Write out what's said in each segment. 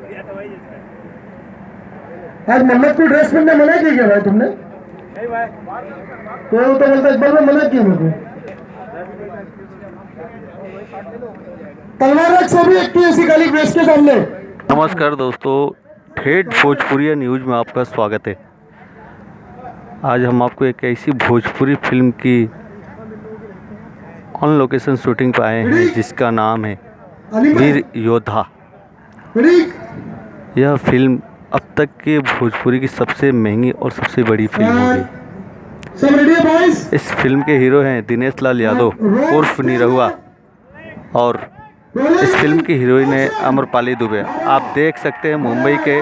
आज मन्नत को ड्रेस पहनने मना किया क्या भाई तुमने? तो बोलता इकबाल में मना किया मेरे को। तलवार रख सभी एक ऐसी काली प्रेस के सामने। नमस्कार दोस्तों, ठेठ भोजपुरिया न्यूज़ में आपका स्वागत है। आज हम आपको एक ऐसी भोजपुरी फिल्म की ऑन लोकेशन शूटिंग पर आए हैं जिसका नाम है वीर योद्धा। यह फिल्म अब तक के भोजपुरी की सबसे महंगी और सबसे बड़ी फिल्म होगी। इस फिल्म के हीरो हैं दिनेश लाल यादव उर्फ निरहुआ और इस फिल्म की हीरोइन है अमरपाली दुबे। आप देख सकते हैं मुंबई के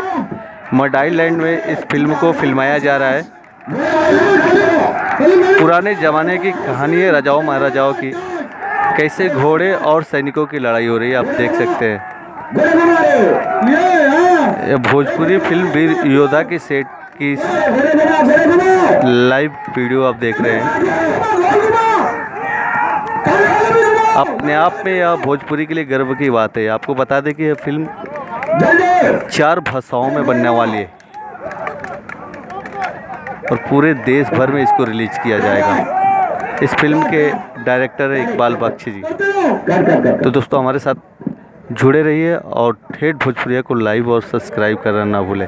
मडाई लैंड में इस फिल्म को फिल्माया जा रहा है। पुराने ज़माने की कहानी है राजाओं महाराजाओं की, कैसे घोड़े और सैनिकों की लड़ाई हो रही है, आप देख सकते हैं। यह भोजपुरी फिल्म वीर योद्धा की सेट की लाइव वीडियो आप देख रहे हैं। अपने आप में यह भोजपुरी के लिए गर्व की बात है। आपको बता दें कि यह फिल्म 4 भाषाओं में बनने वाली है और पूरे देश भर में इसको रिलीज किया जाएगा। इस फिल्म के डायरेक्टर है इकबाल बख्शी जी। तो दोस्तों हमारे साथ जुड़े रहिए और ठेठ भोजपुरिया को लाइव और सब्सक्राइब करना ना भूलें।